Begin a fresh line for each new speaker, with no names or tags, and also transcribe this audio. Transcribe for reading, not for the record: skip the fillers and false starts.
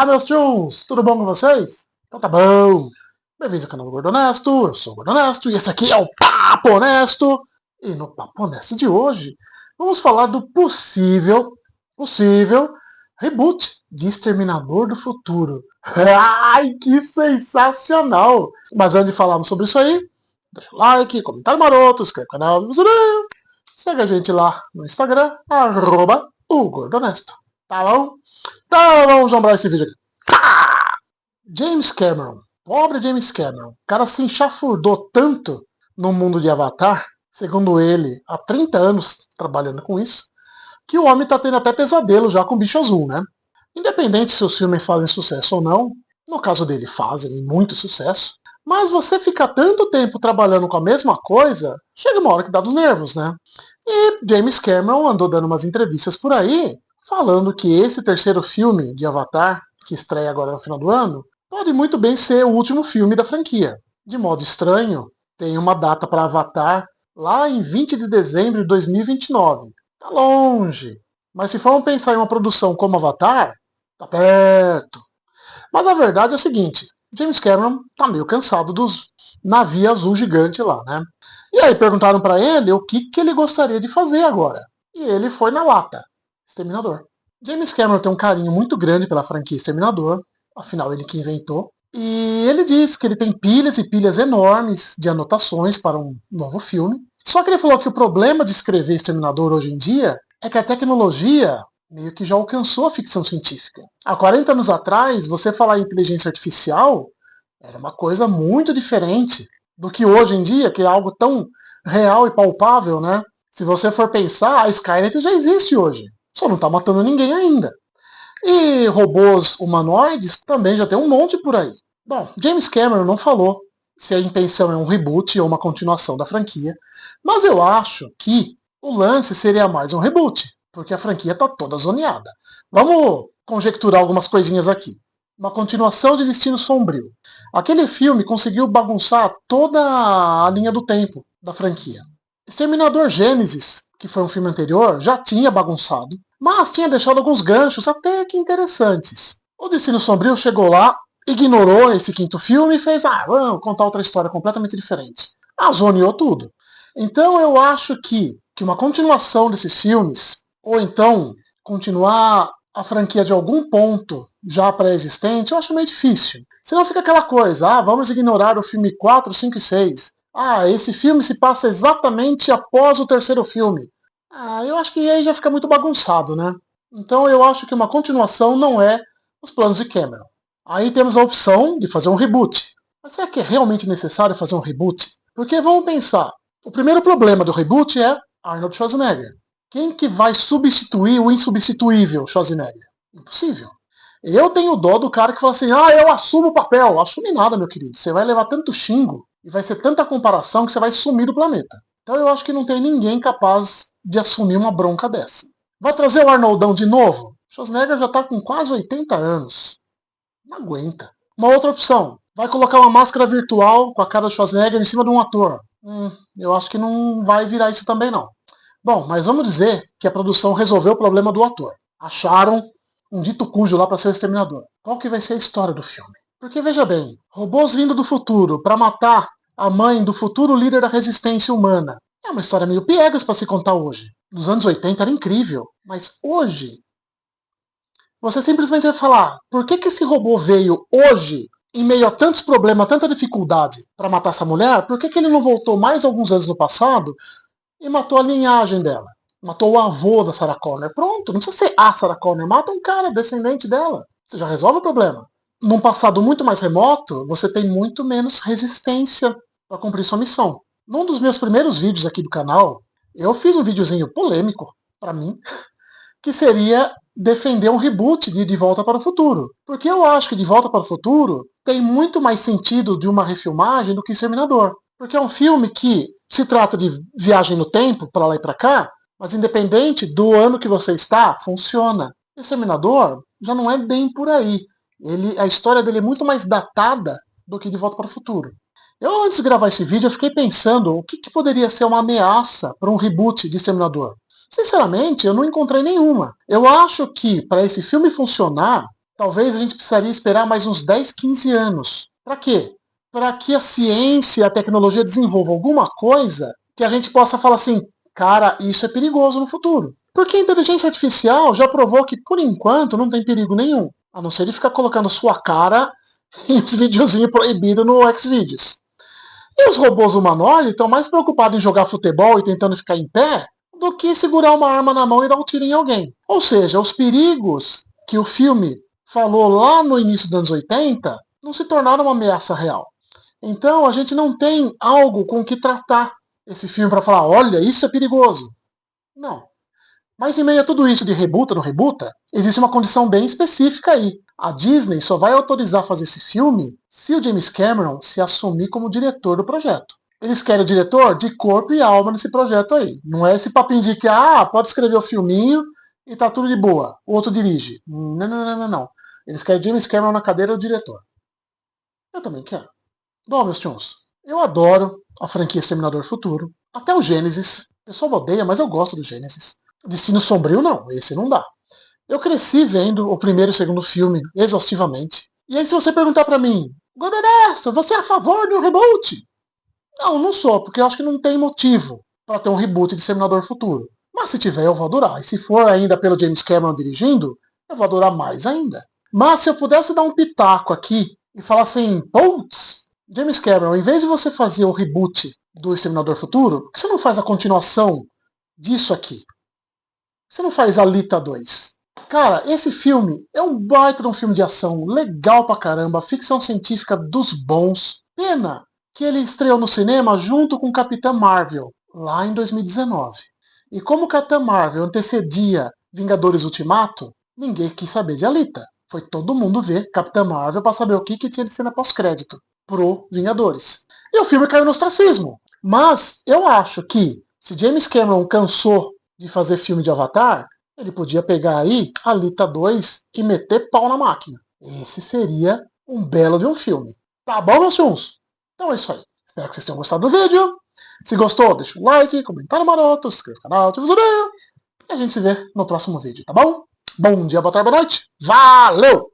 Olá, meus tchus! Tudo bom com vocês? Então tá bom. Bem-vindos ao canal do Gordo Honesto, eu sou o Gordo Honesto e esse aqui é o Papo Honesto. E no Papo Honesto de hoje, vamos falar do possível reboot de Exterminador do Futuro. Ai, que sensacional! Mas antes de falarmos sobre isso aí, deixa o like, comentário maroto, inscreve no canal, segue a gente lá no Instagram, @o Gordo Honesto. Tá bom? Então vamos lembrar esse vídeo aqui. James Cameron, pobre James Cameron, o cara se enxafurdou tanto no mundo de Avatar, segundo ele, há 30 anos trabalhando com isso, que o homem tá tendo até pesadelo já com o bicho azul, né? Independente se os filmes fazem sucesso ou não, no caso dele fazem muito sucesso, mas você ficar tanto tempo trabalhando com a mesma coisa, chega uma hora que dá dos nervos, né? E James Cameron andou dando umas entrevistas por aí, falando que esse terceiro filme de Avatar, que estreia agora no final do ano, pode muito bem ser o último filme da franquia. De modo estranho, tem uma data para Avatar lá em 20 de dezembro de 2029. Tá longe. Mas se formos pensar em uma produção como Avatar, tá perto. Mas a verdade é a seguinte, James Cameron tá meio cansado dos navios azul gigante lá, né? E aí perguntaram para ele o que ele gostaria de fazer agora. E ele foi na lata. Exterminador. James Cameron tem um carinho muito grande pela franquia Exterminador, afinal ele que inventou. E ele diz que ele tem pilhas e pilhas enormes de anotações para um novo filme. Só que ele falou que o problema de escrever Exterminador hoje em dia é que a tecnologia meio que já alcançou a ficção científica. Há 40 anos atrás, você falar em inteligência artificial era uma coisa muito diferente do que hoje em dia, que é algo tão real e palpável, né? Se você for pensar, a Skynet já existe hoje. Só não está matando ninguém ainda. E robôs humanoides também já tem um monte por aí. Bom, James Cameron não falou se a intenção é um reboot ou uma continuação da franquia, mas eu acho que o lance seria mais um reboot, porque a franquia está toda zoneada. Vamos conjecturar algumas coisinhas aqui. Uma continuação de Destino Sombrio. Aquele filme conseguiu bagunçar toda a linha do tempo da franquia. Exterminador Gênesis, que foi um filme anterior, já tinha bagunçado, mas tinha deixado alguns ganchos até que interessantes. O Destino Sombrio chegou lá, ignorou esse quinto filme e fez, vamos contar outra história completamente diferente. Zoneou tudo. Então eu acho que uma continuação desses filmes, ou então continuar a franquia de algum ponto já pré-existente, eu acho meio difícil. Senão fica aquela coisa, vamos ignorar o filme 4, 5 e 6. Esse filme se passa exatamente após o terceiro filme. Eu acho que aí já fica muito bagunçado, né? Então eu acho que uma continuação não é os planos de Cameron. Aí temos a opção de fazer um reboot. Mas será que é realmente necessário fazer um reboot? Porque vamos pensar, o primeiro problema do reboot é Arnold Schwarzenegger. Quem que vai substituir o insubstituível Schwarzenegger? Impossível. Eu tenho dó do cara que fala assim, eu assumo o papel. Assume nada, meu querido. Você vai levar tanto xingo e vai ser tanta comparação que você vai sumir do planeta. Então eu acho que não tem ninguém capaz de assumir uma bronca dessa. Vai trazer o Arnoldão de novo? Schwarzenegger já está com quase 80 anos. Não aguenta. Uma outra opção. Vai colocar uma máscara virtual com a cara do Schwarzenegger em cima de um ator. Eu acho que não vai virar isso também não. Bom, mas vamos dizer que a produção resolveu o problema do ator. Acharam um dito cujo lá para ser o Exterminador. Qual que vai ser a história do filme? Porque veja bem, robôs vindo do futuro para matar a mãe do futuro líder da resistência humana. É uma história meio piegas para se contar hoje. Nos anos 80 era incrível, mas hoje você simplesmente vai falar, por que esse robô veio hoje, em meio a tantos problemas, tanta dificuldade, para matar essa mulher? Por que ele não voltou mais alguns anos no passado e matou a linhagem dela? Matou o avô da Sarah Connor. Pronto, não precisa ser a Sarah Connor, mata um cara descendente dela. Você já resolve o problema. Num passado muito mais remoto, você tem muito menos resistência para cumprir sua missão. Num dos meus primeiros vídeos aqui do canal, eu fiz um videozinho polêmico, para mim, que seria defender um reboot de Volta para o Futuro. Porque eu acho que De Volta para o Futuro tem muito mais sentido de uma refilmagem do que Exterminador. Porque é um filme que se trata de viagem no tempo, para lá e para cá, mas independente do ano que você está, funciona. Exterminador já não é bem por aí. A história dele é muito mais datada do que De Volta para o Futuro. Eu, antes de gravar esse vídeo, eu fiquei pensando o que poderia ser uma ameaça para um reboot de Exterminador. Sinceramente, eu não encontrei nenhuma. Eu acho que, para esse filme funcionar, Talvez a gente precisaria esperar mais uns 10, 15 anos. Para quê? Para que a ciência e a tecnologia desenvolvam alguma coisa que a gente possa falar assim, cara, isso é perigoso no futuro. Porque a inteligência artificial já provou que, por enquanto, não tem perigo nenhum. A não ser de ficar colocando sua cara em uns videozinhos proibidos no Xvideos. E os robôs humanoides estão mais preocupados em jogar futebol e tentando ficar em pé do que segurar uma arma na mão e dar um tiro em alguém. Ou seja, os perigos que o filme falou lá no início dos anos 80 não se tornaram uma ameaça real. Então a gente não tem algo com que tratar esse filme para falar, olha, isso é perigoso. Não. Mas em meio a tudo isso de rebuta, não rebuta, existe uma condição bem específica aí. A Disney só vai autorizar fazer esse filme se o James Cameron se assumir como diretor do projeto. Eles querem o diretor de corpo e alma nesse projeto aí. Não é esse papinho de que, pode escrever o filminho e tá tudo de boa. O outro dirige. Não, não, não, não, não. Eles querem James Cameron na cadeira do diretor. Eu também quero. Bom, meus tchons, eu adoro a franquia Exterminador Futuro. Até o Gênesis. O pessoal odeia, mas eu gosto do Gênesis. Destino Sombrio, não. Esse não dá. Eu cresci vendo o primeiro e o segundo filme exaustivamente. E aí, se você perguntar pra mim, Gordonesto, você é a favor de um reboot? Não, não sou, porque eu acho que não tem motivo para ter um reboot de Exterminador Futuro. Mas se tiver, eu vou adorar. E se for ainda pelo James Cameron dirigindo, eu vou adorar mais ainda. Mas se eu pudesse dar um pitaco aqui e falar assim, putz, James Cameron, em vez de você fazer o reboot do Exterminador Futuro, por que você não faz a continuação disso aqui? Por que você não faz Alita 2? Cara, esse filme é um baita de um filme de ação, legal pra caramba, ficção científica dos bons. Pena que ele estreou no cinema junto com Capitã Marvel, lá em 2019. E como Capitã Marvel antecedia Vingadores Ultimato, ninguém quis saber de Alita. Foi todo mundo ver Capitã Marvel para saber o que tinha de cena pós-crédito pro Vingadores. E o filme caiu no ostracismo. Mas eu acho que se James Cameron cansou de fazer filme de Avatar, ele podia pegar aí Alita 2 e meter pau na máquina. Esse seria um belo de um filme. Tá bom, meus chuns? Então é isso aí. Espero que vocês tenham gostado do vídeo. Se gostou, deixa um like, comentário maroto, se inscreva no canal, ativa o sininho. E a gente se vê no próximo vídeo, tá bom? Bom dia, boa tarde, boa noite. Valeu!